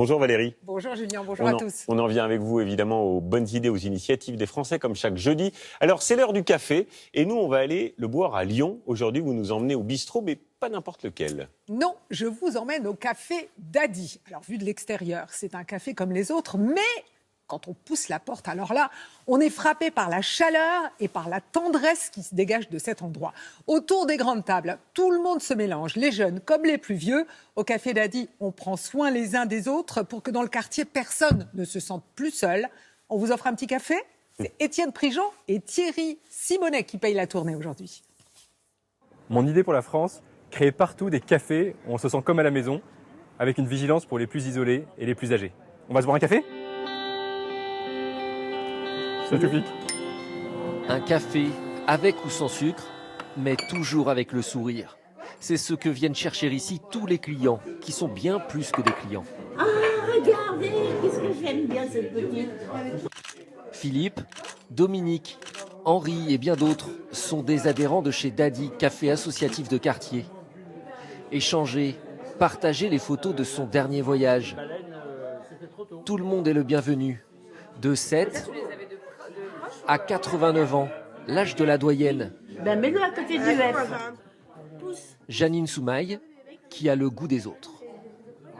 Bonjour Valérie. Bonjour Julien, bonjour à tous. On en vient avec vous évidemment aux bonnes idées, aux initiatives des Français comme chaque jeudi. Alors c'est l'heure du café et nous on va aller le boire à Lyon. Aujourd'hui vous nous emmenez au bistrot mais pas n'importe lequel. Non, je vous emmène au café Daddy. Alors vu de l'extérieur, c'est un café comme les autres, mais quand on pousse la porte, alors là, on est frappé par la chaleur et par la tendresse qui se dégage de cet endroit. Autour des grandes tables, tout le monde se mélange, les jeunes comme les plus vieux. Au café Daddy, on prend soin les uns des autres pour que dans le quartier, personne ne se sente plus seul. On vous offre un petit café. C'est Étienne Prigent et Thierry Simonet qui payent la tournée aujourd'hui. Mon idée pour la France, créer partout des cafés où on se sent comme à la maison, avec une vigilance pour les plus isolés et les plus âgés. On va se boire un café ? Un café avec ou sans sucre, mais toujours avec le sourire. C'est ce que viennent chercher ici tous les clients, qui sont bien plus que des clients. Ah, regardez, qu'est-ce que j'aime bien cette petite. Philippe, Dominique, Henri et bien d'autres sont des adhérents de chez Daddy, café associatif de quartier. Échanger, partager les photos de son dernier voyage. Tout le monde est le bienvenu. De 7 à 89 ans, l'âge de la doyenne. Ben mets-le à côté du F. Janine Soumaï, qui a le goût des autres.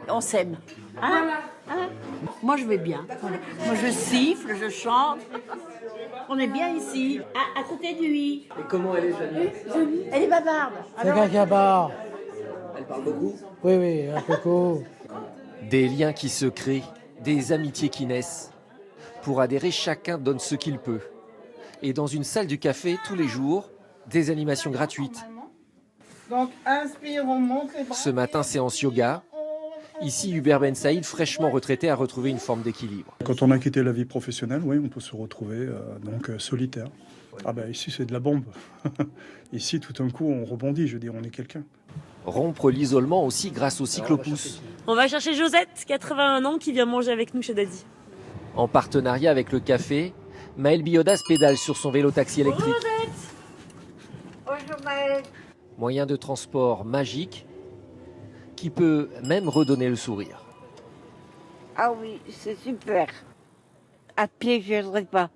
On s'aime. Hein? Hein? Moi je vais bien. Moi je siffle, je chante. On est bien ici, à côté du I. Et comment elle est, Janine? Elle est bavarde. C'est quelqu'un barre. Elle parle beaucoup? Oui, un peu. Des liens qui se créent, des amitiés qui naissent. Pour adhérer, chacun donne ce qu'il peut. Et dans une salle du café, tous les jours, des animations gratuites. Donc, inspire, on monte les bras. Ce matin, séance yoga. Ici, Hubert Ben Saïd, fraîchement retraité, a retrouvé une forme d'équilibre. Quand on a quitté la vie professionnelle, oui, on peut se retrouver solitaire. Ah ben ici, c'est de la bombe. Ici, tout d'un coup, on rebondit, je veux dire, on est quelqu'un. Rompre l'isolement aussi grâce au cyclopousse. On va chercher Josette, 81 ans, qui vient manger avec nous chez Daddy. En partenariat avec le café, Maëlle Biodas pédale sur son vélo-taxi électrique. Bonjour Maëlle. Moyen de transport magique qui peut même redonner le sourire. Ah oui, c'est super. À pied, je n'oserais pas.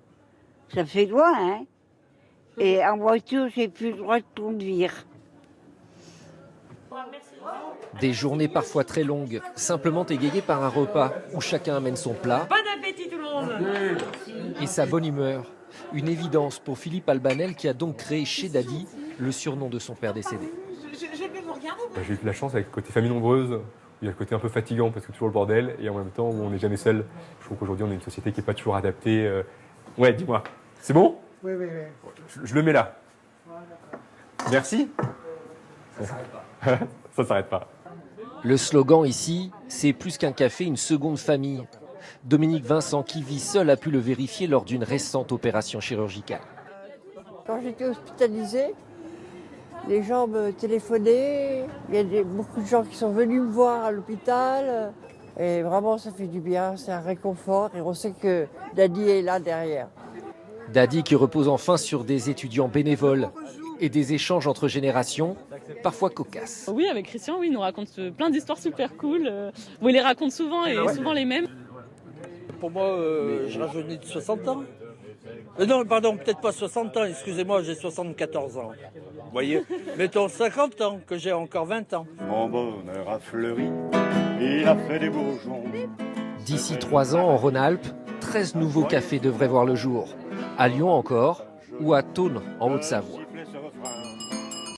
Ça fait loin, hein. Et en voiture, j'ai plus le droit de conduire. Des journées parfois très longues, simplement égayées par un repas où chacun amène son plat. Bon appétit tout le monde. Et sa bonne humeur. Une évidence pour Philippe Albanel qui a donc créé chez Daddy le surnom de son père décédé. J'ai eu de la chance avec le côté famille nombreuse, où il y a le côté un peu fatigant parce que toujours le bordel, et en même temps où on n'est jamais seul. Je trouve qu'aujourd'hui on est une société qui n'est pas toujours adaptée. Ouais, dis-moi, c'est bon ? Oui. Je le mets là. Merci. Ça s'arrête pas. Le slogan ici, c'est plus qu'un café, une seconde famille. Dominique Vincent, qui vit seul, a pu le vérifier lors d'une récente opération chirurgicale. Quand j'étais hospitalisée, les gens me téléphonaient, il y a beaucoup de gens qui sont venus me voir à l'hôpital. Et vraiment, ça fait du bien, c'est un réconfort et on sait que Daddy est là derrière. Daddy qui repose enfin sur des étudiants bénévoles et des échanges entre générations, parfois cocasses. Oui, avec Christian, oui, il nous raconte plein d'histoires super cool. Il les raconte souvent et souvent les mêmes. Pour moi, je rajeunis de 60 ans. Non, pardon, peut-être pas 60 ans, excusez-moi, j'ai 74 ans. Vous voyez, mettons 50 ans, que j'ai encore 20 ans. Mon bonheur a fleuri, il a fait des bourgeons. D'ici 3 ans, en Rhône-Alpes, 13 nouveaux cafés devraient voir le jour. À Lyon encore, ou à Thônes, en Haute-Savoie.